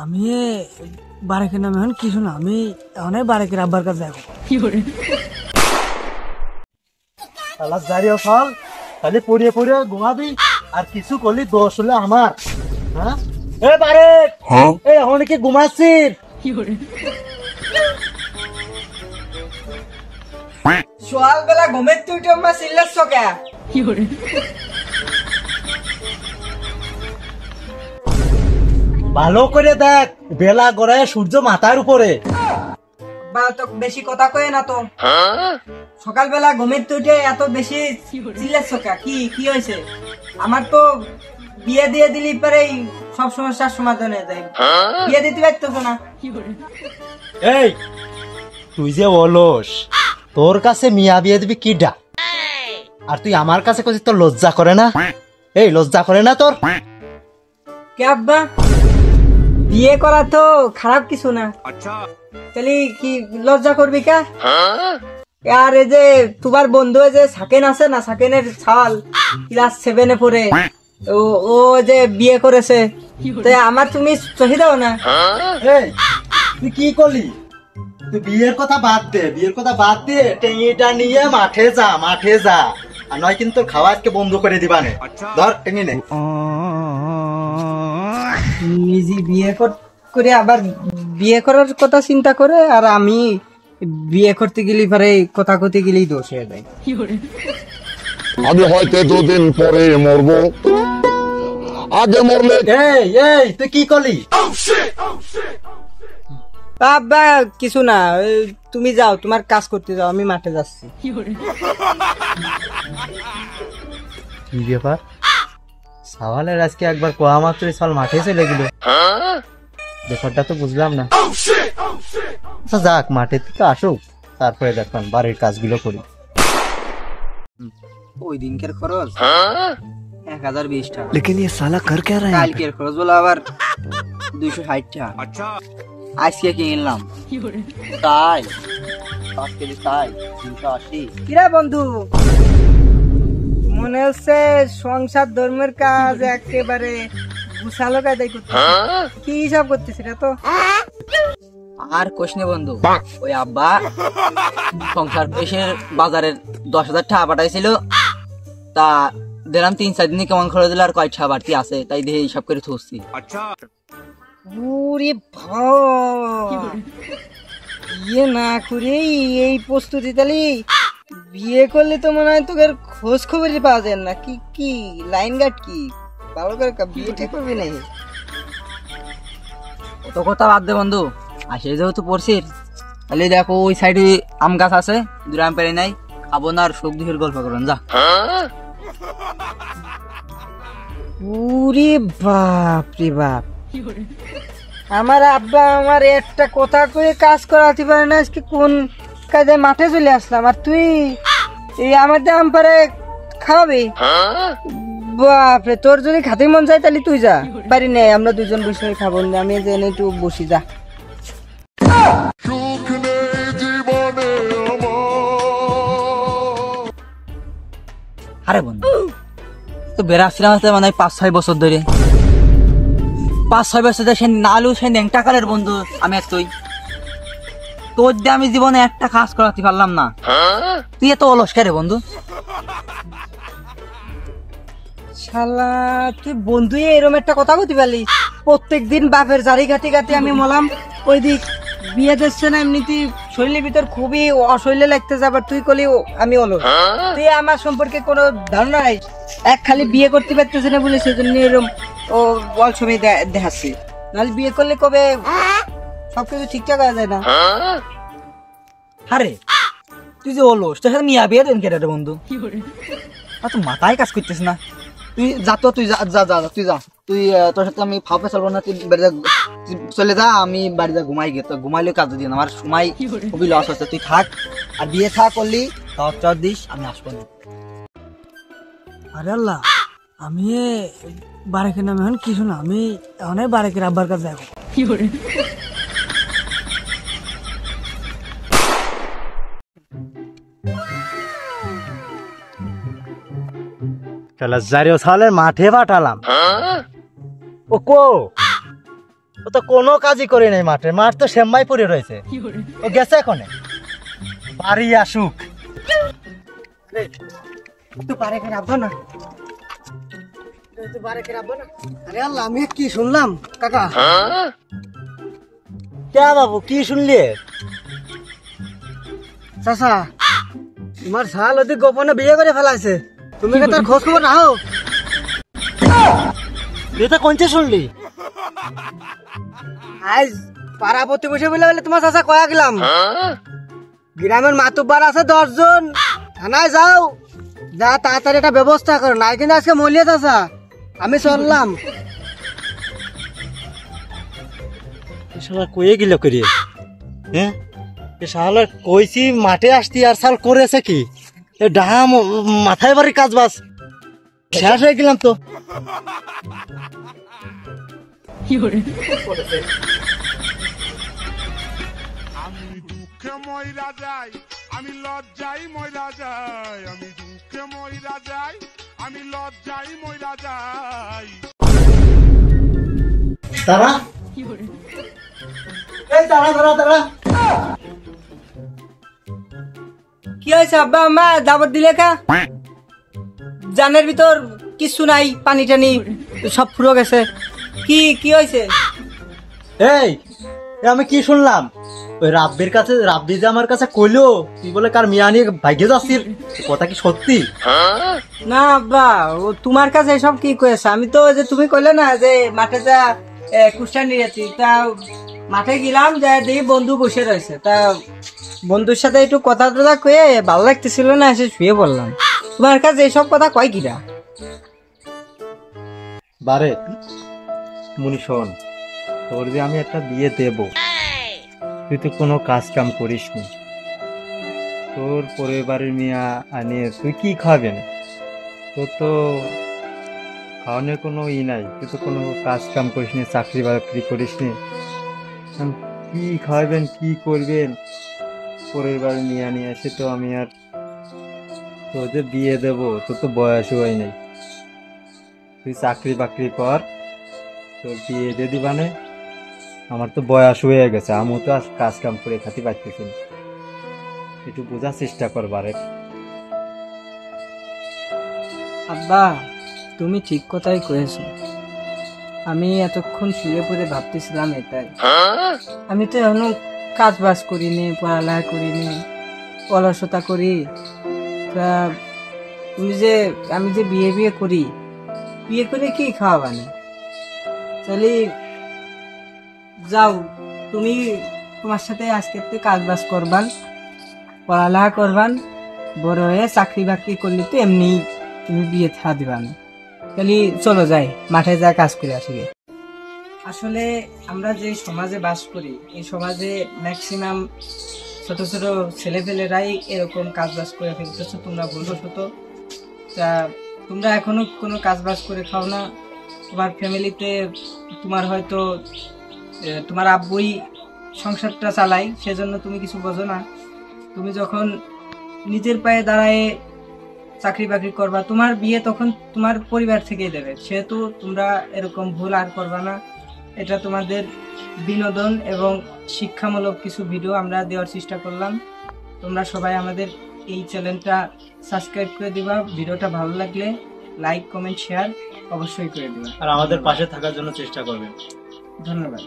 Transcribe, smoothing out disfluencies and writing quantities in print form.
আমি বারেকের নামে এখন কিছু না, আমি অনেক বারেকের আব্বার কাছে যাবো। জারিও ফল খালি পড়িয়ে পড়িয়ে ঘুমাবি আর কিছু করলি দোষ হলে আমার। হ্যাঁ এ বারেক, এই এখন কি ঘুমাচ্ছিস? সকালবেলা ঘুমের তুই আমার চিল্লাচ্ছ কে? ভালো করে দেখ, বেলা গড়ায় সূর্য মাথার উপরে। বা তো বেশি কথা কয়ে না তো। সকালবেলা ঘুমের তুইটে এত বেশি চিল্লাচ্ছ কে? কি কি হয়েছে? আমার তো বিয়ে দিয়ে দিলি পরেই সব সমস্যার সমাধান হয়ে যায়। বিয়ে দিতে পারতেছো না। এই তুই যে অলস, তোর কাছে মিয়া বিয়ে দিবি কি ডা, আর তুই আমার কাছে কইছিস তোর লজ্জা করে না? এই লজ্জা করে না তোর? কে আব্বা, বিয়ে করা তো খারাপ কিছু না, তাহলে কি লজ্জা করবি কা? আর এই যে তোমার বন্ধু যে সাকেন আছে না, সাকেনের ছাল ক্লাস 7 পড়ে, ও যে বিয়ে করেছে, তো আমার তুমি চহি দাও না? এই তুই কি করলি? তুই বিয়ের কথা বাদ দে, বিয়ের কথা বাদ দে, টেঙিটা নিয়ে মাঠে যা, মাঠে যা, আর নয় কিন্তু খাওয়া আজকে বন্ধ করে দিবানে। ধর টেঙি নে। নিজে বিয়ে করে আবার বিয়ে করার কথা চিন্তা করে, আর আমি বিয়ে করতে গেলি পরে কথা করতে গেলেই দোষ হয়ে যায়। আমি হয়তো 2 দিন পরে মরবো, আগে মরলে। এই এই তুই কি করলি? আব্বা কিছু না, তুমি যাও, তোমার কাজ করতে যাও, আমি মাঠে যাচ্ছি। কি ব্যাপার, সাওয়ালের আজকে একবার কোয়া মাত্র সাল মাঠে চলে গেল, ব্যাপারটা তো বুঝলাম না। আচ্ছা যাক, মাঠে তো আসুক, তারপরে দেখলাম বাড়ির কাজগুলো করি। ওই দিনকের খরচ 1020 টাকা, लेकिन ये साला कर क्या रहा है? কালকের খরচ বলে আবার 260 টাকা। আজকে কিনলাম তাই 5 কেজি তাই 380। কিরা বন্ধু, মনে হচ্ছে সংসার ধর্মের কাজ একেবারে গুছালো কায়দায় করতে, কি হিসাব করতেছি না তো? আর কোশনে বন্ধু, ওই আব্বা সংসার পেশের বাজারের 10,000 টাকা পাঠাইছিল, তা দিলাম 3-4 দিনে কেমন খরচ দিল, আর কয়টা বাড়তি আছে তাই দিয়ে হিসাব করে থুসছি। ওরে ভাই, বিয়ে না করে এই প্রস্তুতি তালি বিয়ে করলে তো মনে হয় তোকে খোঁজ খবরই পাওয়া যায় না। কি কি লাইন গার্ড কি ভালো করে বিয়ে ঠিক করবি নাই? অত কথা বাদ দে বন্ধু, আসে যেহেতু পড়ছিস, তাহলে দেখো ওই সাইডে আম গাছ আছে, 2 আম পেরে নাই, খাবো না আর সুখ দুঃখের গল্প করুন যা। ওরে বাপ রে বাপ, আমার আব্বা আমার একটা কথা কয়ে কাজ করাতে পারে না, আজকে কোন কাজে মাঠে চলে আসলাম, আর তুই এই আমার দাম পারে খাওয়াবি? বাপরে, তোর যদি খাতে মন চায় তাহলে তুই যা, বাড়ি নেই আমরা দুজন বসে খাবো, আমি জেনে একটু বসি যা। আরে বন্ধু তো বেড়াচ্ছিলাম মানে 5-6 বছর ধরে, 5-6 বছর ধরে সে নালু সে ন্যাংটা কালের বন্ধু আমি আর তুই, তোর দিয়ে আমি জীবনে একটা কাজ করাতে পারলাম না, তুই এত অলস কে রে বন্ধু? শালা তুই বন্ধু এরকম একটা কথা বলতে পারলি? প্রত্যেক দিন বাপের জারি ঘাটি ঘাটি আমি মলাম, ওই দিক বিয়ে দিচ্ছে না, এমনিতে শরীরের ভিতর খুবই অশৈলে লাগতেছে, আবার তুই কলি আমি অলস। তুই আমার সম্পর্কে কোনো ধারণা নাই, এক খালি বিয়ে করতে পারতেছে না বলে সেজন্য এরকম ও বল সময় দেখাচ্ছি, নাহলে বিয়ে করলে কবে সবকিছু ঠিকঠাক হয়ে যায় না। আরে তুই যে অলস, তোর সাথে মিয়া বিয়ে দেন কেটে বন্ধু, আর তো মাথায় কাজ করতেছ না। তুই যা তো, তুই যা যা যা তুই যা, তুই তোর সাথে আমি ফাঁপে চলবো না, তুই চলে যা, আমি বাড়ি যা ঘুমাই গে, তো ঘুমাইলে কাজ দিন, আমার সময় খুবই লস হচ্ছে, তুই থাক, আর বিয়ে থাক করলি তাও চর দিস, আমি আসবো না। আরে আল্লাহ, আমি বারেকের নামে এখন কিছু না, আমি অনেক বারেকের আব্বার কাছে যাবো। জারিও সালের মাঠে পাঠালাম, ও কো ও তো কোনো কাজই করে নাই মাঠে, মাঠ তো সেম্বাই পড়ে রয়েছে। ও গেছে এখন, বাড়ি আসুক। তো বারে করে রাখবো না, বারে করে রাখবো না। আরে আল্লাহ, আমি কি শুনলাম কাকা? কে বাবু, কি শুনলি? চাচা, তোমার শাল ওদিক গোপনে বিয়ে করে ফেলাইছে, তুমি কি তার খোঁজ খবর রাখো? তুই তো কোনছে শুনলি? আজ পাড়া প্রতিবেশী বলে বলে তোমার চাচা কয়া গেলাম, গ্রামের মাতুব্বার আছে 10 জন, থানায় যাও, যা তাড়াতাড়ি একটা ব্যবস্থা করো, নাই কিন্তু আজকে মলিয়া চাচা আমি চললাম। শালা কয়ে গেল করিয়ে, হ্যাঁ শালা কইছি মাঠে আসতি আর শাল করেছে কি? এ ডাম মাথায় বাড়ি কাজ বাস শেষ হয়ে গেলাম তো। আমি দুঃখে ময়রা যাই, আমি লজ্জাই ময়রা যাই, আমি দুঃখে ময়রা যাই, আমি লজ্জাই ময়রা যাই। দাঁড়া, এই দাঁড়া দাঁড়া দাঁড়া। কি হয়েছে আব্বা আম্মা, দাবত দিলে কা? জানের ভিতর কিছু নাই, পানি টানি সব ফুরো গেছে, কি কি হয়েছে? এই আমি কি শুনলাম? ওই রাব্বির কাছে, রাব্বি যে আমার কাছে কইলো তুই বলে কার মিয়া নিয়ে ভাগ্যে যাচ্ছিস, কথা কি সত্যি? না আব্বা, ও তোমার কাছে এসব কি কয়েছে? আমি তো যে তুমি কইলে না যে মাঠে যা কুষ্টা নিয়েছি, তা মাঠে গেলাম, যা দেখি বন্ধু বসে রয়েছে, তা বন্ধুর সাথে একটু কথা টথা কয়ে ভালো লাগতেছিল না, এসে শুয়ে বললাম। তোমার কাছে এসব কথা কয় কিরা? বারে মুনি শোন, তোর যে আমি একটা বিয়ে দেব, তুই তো কোনো কাজ কাম করিস নি, তোর পরিবারের মিয়া আনিয়ে তুই কি খাবেন? তোর তো খাওয়ানোর কোনো ই নাই, তুই তো কোনো কাজ কাম করিস নি, চাকরি বাকরি করিস নি, কি খাওয়াবেন কি করবেন? পরিবারের মিয়া নিয়ে আসে তো আমি আর তোর যে বিয়ে দেবো, তোর তো বয়স হয় নাই, তুই চাকরি বাকরি কর, তোর বিয়ে দিয়ে দিবানে। আমার তো বয়স হয়ে গেছে, আমিও তো আজ কাজ কাম করে খাতে পারতেছি না, একটু বোঝার চেষ্টা করবারে। আব্বা, তুমি ঠিক কথাই কয়েছো, আমি এতক্ষণ শুয়ে পড়ে ভাবতেছিলাম এটাই। আমি তো এখনো কাজ বাজ করিনি, পড়ালেখা করিনি, অলসতা করি, তা তুমি যে আমি যে বিয়ে করি, বিয়ে করে কি খাওয়াবানে? তাহলে যাও, তুমি তোমার সাথে আজকে কাজ বাজ করবান, পড়ালেখা করবান, বড় হয়ে চাকরি বাকরি করলে তো এমনি তুমি বিয়ে থা দিবান। তাহলে চলো যাই, মাঠে যা কাজ করে আসি। আসলে আমরা যে সমাজে বাস করি, এই সমাজে ম্যাক্সিমাম ছোট ছোট ছেলেপেলেরাই এরকম কাজ বাজ করে ফেলতেছো, তোমরা ভুলবশত। তা তোমরা এখনো কোনো কাজ বাজ করে খাও না, তোমার ফ্যামিলিতে তোমার হয়তো তোমার আব্বুই সংসারটা চালায়, সেজন্য তুমি কিছু বোঝো না। তুমি যখন নিজের পায়ে দাঁড়ায় চাকরি বাকরি করবা, তোমার বিয়ে তখন তোমার পরিবার থেকেই দেবে, সেহেতু তোমরা এরকম ভুল আর করবা না। এটা তোমাদের বিনোদন এবং শিক্ষামূলক কিছু ভিডিও আমরা দেওয়ার চেষ্টা করলাম। তোমরা সবাই আমাদের এই চ্যানেলটা সাবস্ক্রাইব করে দিবা, ভিডিওটা ভালো লাগলে লাইক কমেন্ট শেয়ার অবশ্যই করে দিবা, আর আমাদের পাশে থাকার জন্য চেষ্টা করবেন। ধন্যবাদ।